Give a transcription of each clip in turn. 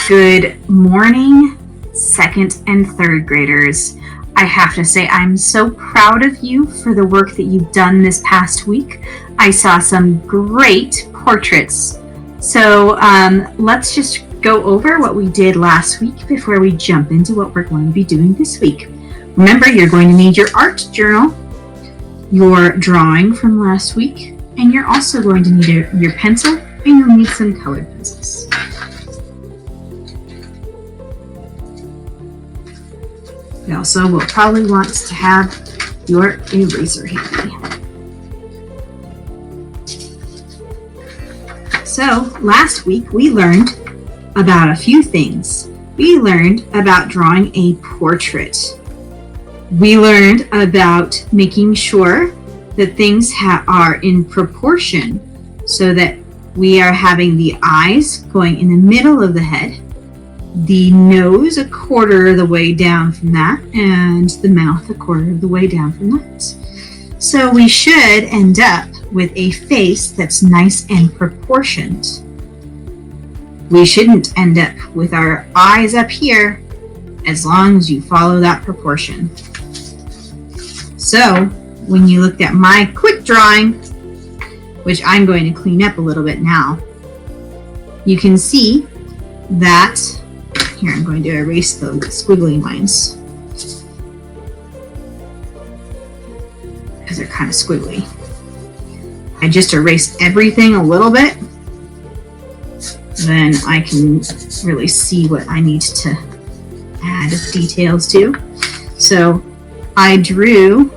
Good morning, second and third graders. I have to say I'm so proud of you for the work that you've done this past week. I saw some great portraits. So let's just go over what we did last week before we jump into what we're going to be doing this week. Remember, you're going to need your art journal, your drawing from last week, and you're also going to need your pencil, and you'll need some colored pencils. You also will probably want to have your eraser handy. So last week we learned about a few things. We learned about drawing a portrait. We learned about making sure that things are in proportion so that we are having the eyes going in the middle of the head, the nose a quarter of the way down from that, and the mouth a quarter of the way down from that. So we should end up with a face that's nice and proportioned. We shouldn't end up with our eyes up here as long as you follow that proportion. So when you looked at my quick drawing, which I'm going to clean up a little bit now, you can see that. Here, I'm going to erase the squiggly lines because they're kind of squiggly. I just erased everything a little bit. Then I can really see what I need to add details to. So I drew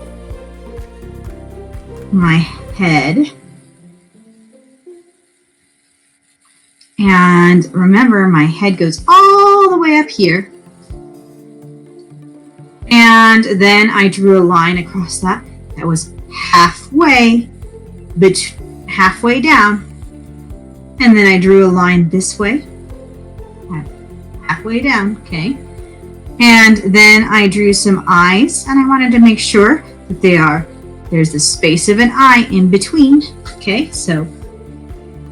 my head. And remember, my head goes all the way up here. And then I drew a line across that was halfway down. And then I drew a line this way, halfway down, okay? And then I drew some eyes, and I wanted to make sure that there's the space of an eye in between, okay? So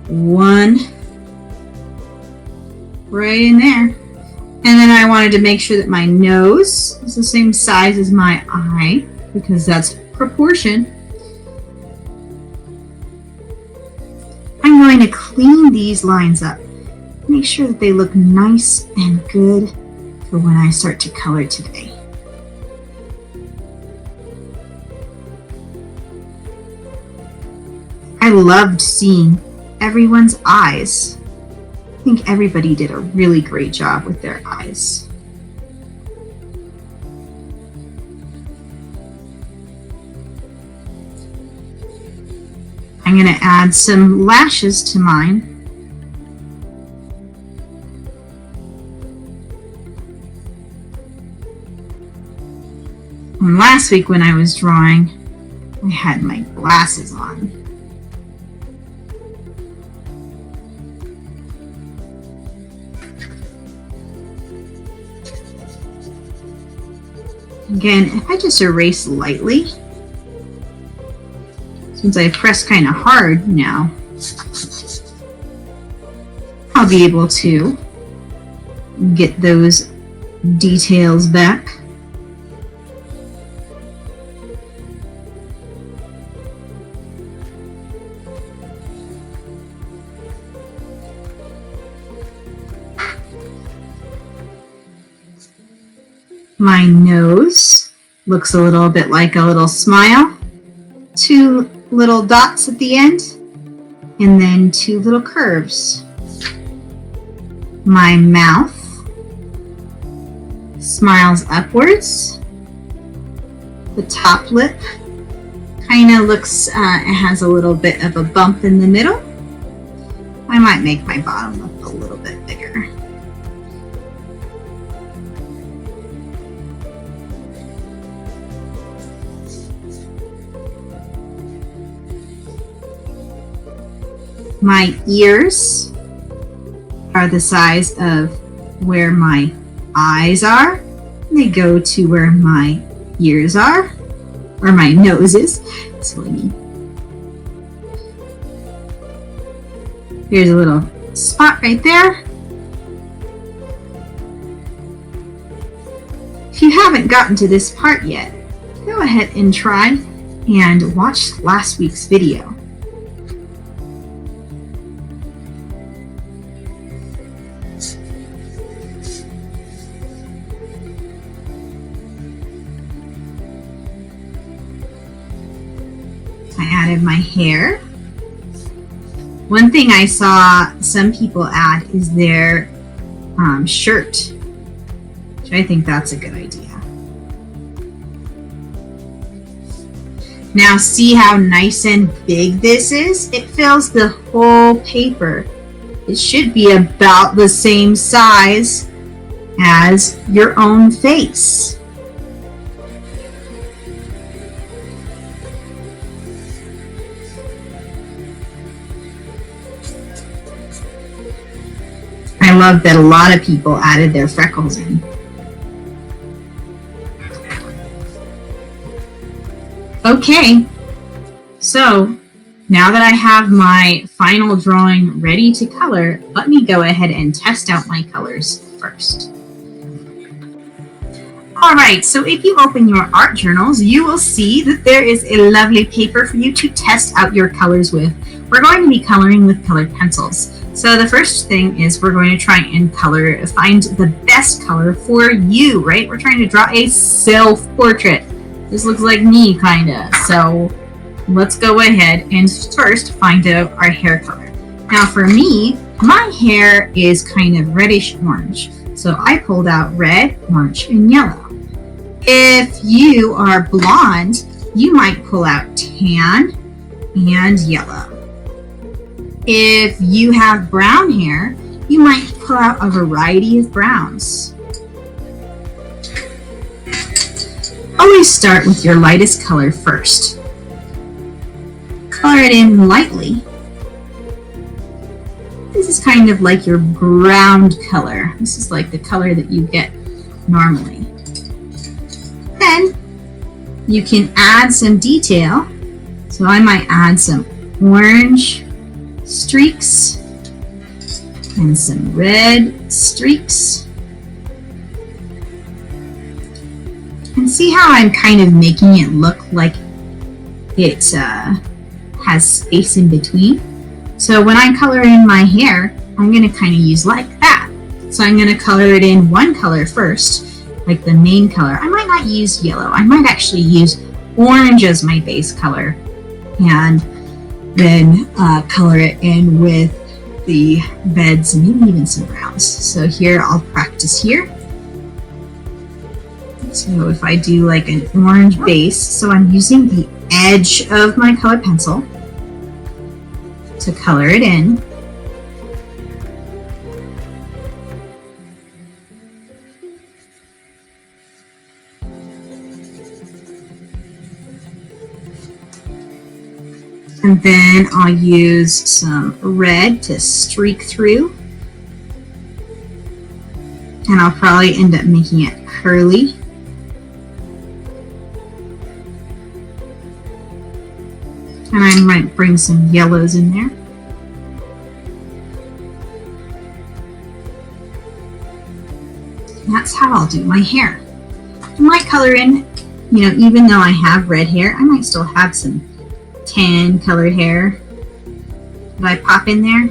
one right in there. And then I wanted to make sure that my nose is the same size as my eye, because that's proportion. I'm going to clean these lines up. Make sure that they look nice and good for when I start to color today. I loved seeing everyone's eyes. I think everybody did a really great job with their eyes. I'm going to add some lashes to mine. And last week when I was drawing, I had my glasses on. Again, if I just erase lightly, since I press kind of hard now, I'll be able to get those details back. My nose looks a little bit like a little smile. Two little dots at the end, and then two little curves. My mouth smiles upwards. The top lip kind of looks, it has a little bit of a bump in the middle. I might make my bottom lip a little bit bigger. My ears are the size of where my eyes are. They go to where my ears are, or my nose is. That's what I mean. Here's a little spot right there. haven't gotten to this part yet, go ahead and try and watch last week's video. I added my hair. One thing I saw some people add is their shirt, which I think that's a good idea. Now see how nice and big this is? It fills the whole paper. It should be about the same size as your own face. I love that a lot of people added their freckles in. Okay, so now that I have my final drawing ready to color, let me go ahead and test out my colors first. Alright, so if you open your art journals, you will see that there is a lovely paper for you to test out your colors with. We're going to be coloring with colored pencils. So the first thing is we're going to try and find the best color for you, right? We're trying to draw a self-portrait. This looks like me, kinda. So let's go ahead and first find out our hair color. Now for me, my hair is kind of reddish orange. So I pulled out red, orange, and yellow. If you are blonde, you might pull out tan and yellow. If you have brown hair, you might pull out a variety of browns. Always start with your lightest color first. Color it in lightly. This is kind of like your ground color. This is like the color that you get normally. Then you can add some detail. So I might add some orange streaks and some red streaks. And see how I'm kind of making it look like it has space in between. So when I color in my hair, I'm going to kind of use like that. So I'm going to color it in one color first, like the main color. I might not use yellow. I might actually use orange as my base color, and then color it in with the reds and maybe even some browns. So here I'll practice here. So if I do like an orange base, so I'm using the edge of my colored pencil to color it in. And then I'll use some red to streak through. And I'll probably end up making it curly. And I might bring some yellows in there. And that's how I'll do my hair. I might color in, even though I have red hair, I might still have some tan colored hair that I pop in there.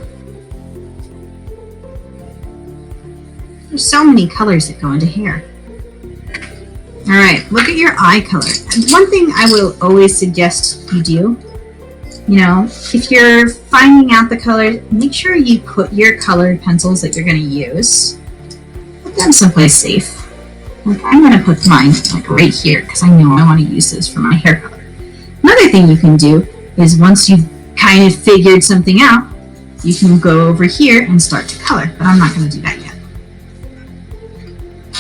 There's so many colors that go into hair. Alright, look at your eye color. One thing I will always suggest you do, if you're finding out the colors, make sure you put your colored pencils that you're going to use, put them someplace safe. Like I'm going to put mine like right here because I know I want to use this for my hair color. Another thing you can do is once you've kind of figured something out, you can go over here and start to color, but I'm not going to do that yet.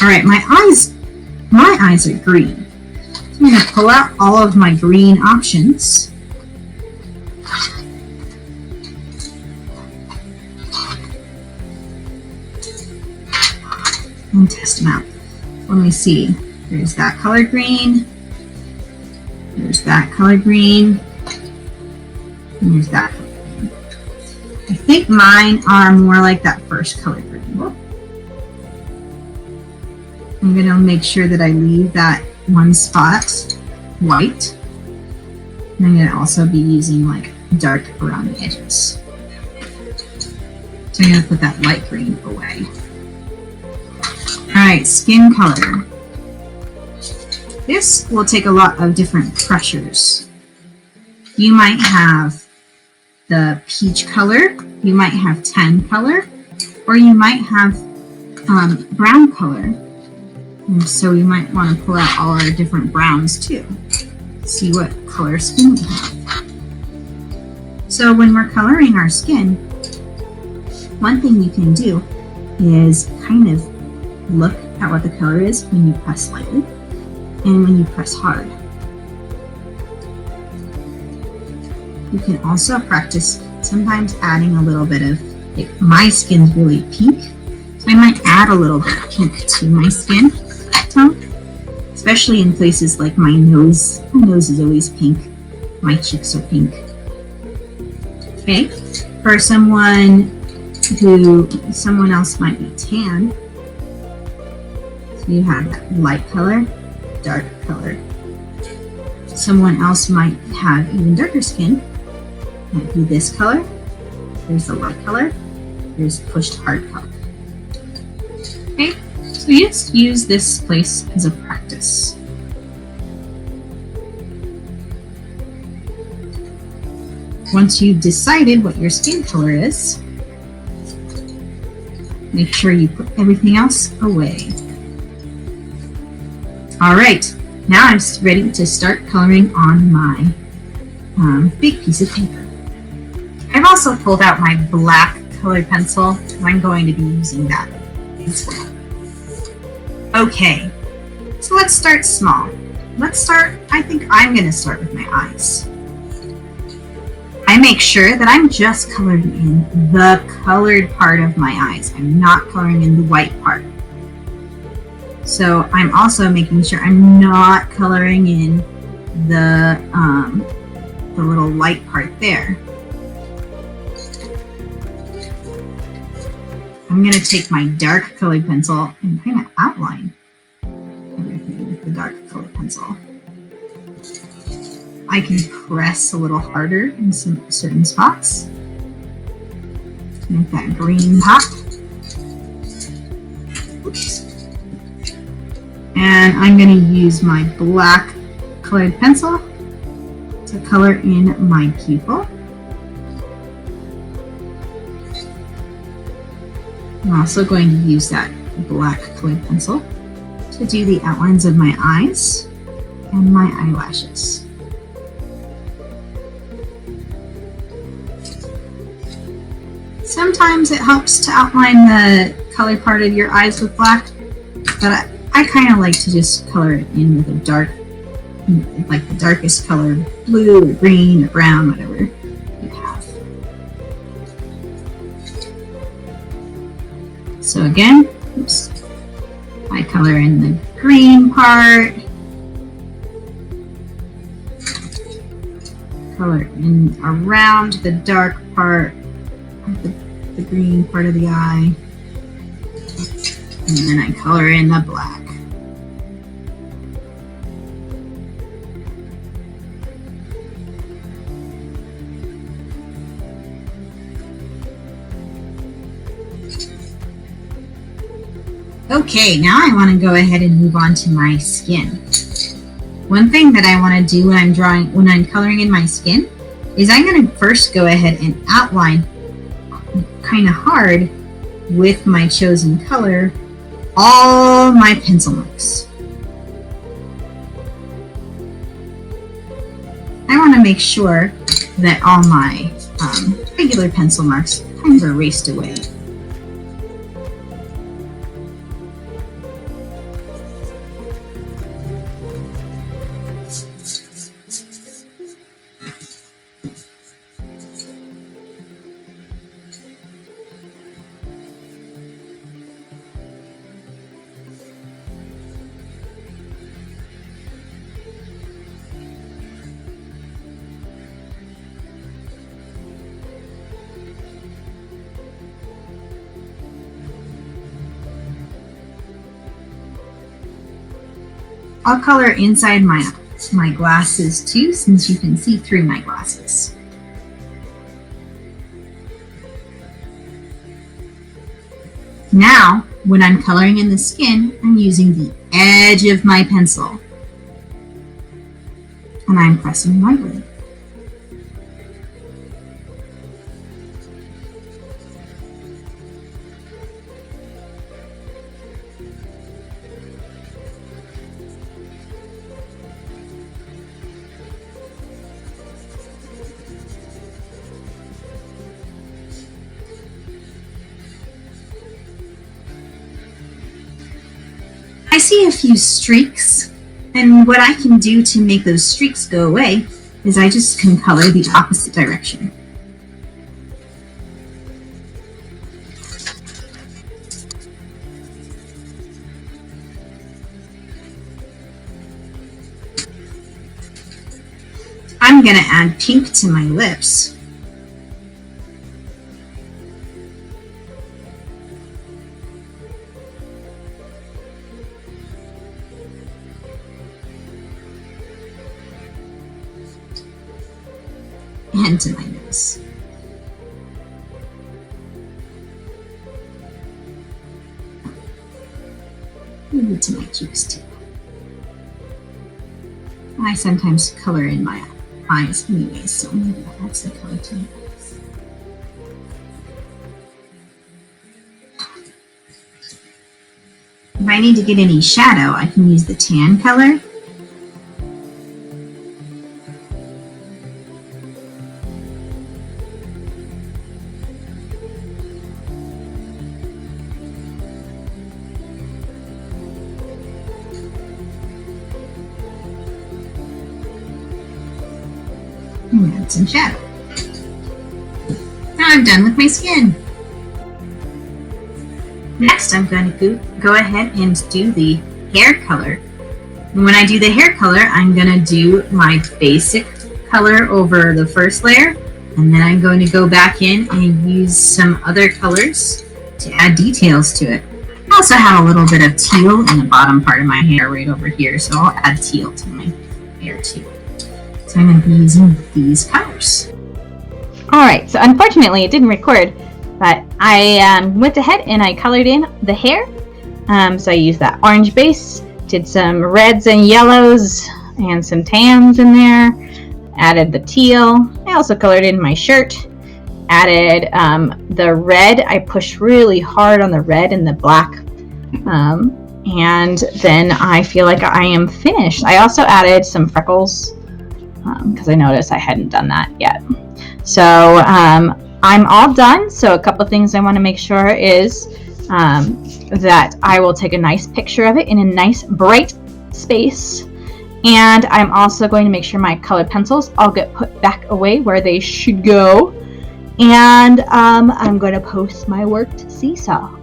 Alright, my eyes are green. So I'm going to pull out all of my green options. And test them out. Let me see. There's that color green. There's that color green. And there's that color green. I think mine are more like that first color green. I'm going to make sure that I leave that one spot white. And I'm going to also be using like dark around the edges. So I'm going to put that light green away. All right, skin color. This will take a lot of different pressures. You might have the peach color, you might have tan color, or you might have brown color. And so we might want to pull out all our different browns too. See what color skin we have. So when we're coloring our skin, one thing you can do is kind of look at what the color is when you press lightly and when you press hard. You can also practice sometimes adding a little bit of, like my skin's really pink, so I might add a little bit of pink to my skin tone, especially in places like my nose. My nose is always pink, my cheeks are pink. Okay, for someone else might be tan, so you have that light color, dark color. Someone else might have even darker skin, might be this color. There's the light color, there's pushed hard color. Okay, so you just use this place as a practice. Once you've decided what your skin color is, make sure you put everything else away. All right, now I'm ready to start coloring on my big piece of paper. I've also pulled out my black colored pencil, and I'm going to be using that as well. Okay, so let's start small. I think I'm going to start with my eyes. I make sure that I'm just coloring in the colored part of my eyes. I'm not coloring in the white part. So I'm also making sure I'm not coloring in the little light part there. I'm going to take my dark colored pencil and kind of outline everything with the dark colored pencil. I can press a little harder in some certain spots to make that green pop. Oops. And I'm going to use my black colored pencil to color in my pupil. I'm also going to use that black colored pencil to do the outlines of my eyes and my eyelashes. Sometimes it helps to outline the colored part of your eyes with black, but I kind of like to just color it in with a dark, like the darkest color, blue or green or brown, whatever you have. So again, oops, I color in the green part, color in around the dark part, the green part of the eye, and then I color in the black. Okay, now I want to go ahead and move on to my skin. One thing that I want to do when I'm coloring in my skin is I'm going to first go ahead and outline kind of hard with my chosen color all my pencil marks. I want to make sure that all my regular pencil marks kind of erased away. I'll color inside my glasses too, since you can see through my glasses. Now, when I'm coloring in the skin, I'm using the edge of my pencil. And I'm pressing lightly. I see a few streaks, and what I can do to make those streaks go away is I just can color the opposite direction. I'm going to add pink to my lips. And to my nose. Maybe to my cheeks too. I sometimes color in my eyes anyway, so maybe that's the color to my eyes. If I need to get any shadow, I can use the tan color. And add some shadow. Now I'm done with my skin. Next, I'm going to go ahead and do the hair color. And when I do the hair color, I'm going to do my basic color over the first layer, and then I'm going to go back in and use some other colors to add details to it. I also have a little bit of teal in the bottom part of my hair right over here, so I'll add teal to my hair too. So I'm going to be using these colors. Alright, so unfortunately it didn't record, but I went ahead and I colored in the hair. So I used that orange base, did some reds and yellows and some tans in there, added the teal. I also colored in my shirt, added the red. I pushed really hard on the red and the black. And then I feel like I am finished. I also added some freckles because I noticed I hadn't done that yet. So I'm all done. So a couple of things I want to make sure is that I will take a nice picture of it in a nice bright space. And I'm also going to make sure my colored pencils all get put back away where they should go. And I'm going to post my worked seesaw.